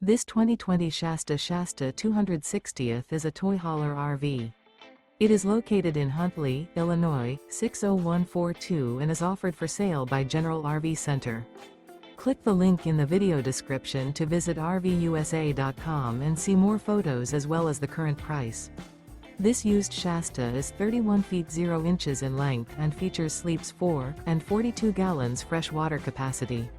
This 2020 Shasta Shasta 260th is a toy hauler RV. It is located in Huntley, Illinois, 60142 and is offered for sale by General RV Center. Click the link in the video description to visit RVUSA.com and see more photos as well as the current price. This used Shasta is 31 feet 0 inches in length and features sleeps 4 and 42 gallons fresh water capacity.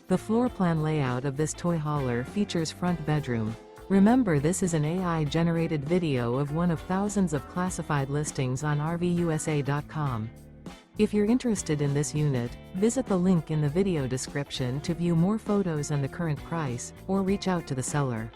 The floor plan layout of this toy hauler features front bedroom. Remember, this is an AI-generated video of one of thousands of classified listings on RVUSA.com. If you're interested in this unit, visit the link in the video description to view more photos and the current price, or reach out to the seller.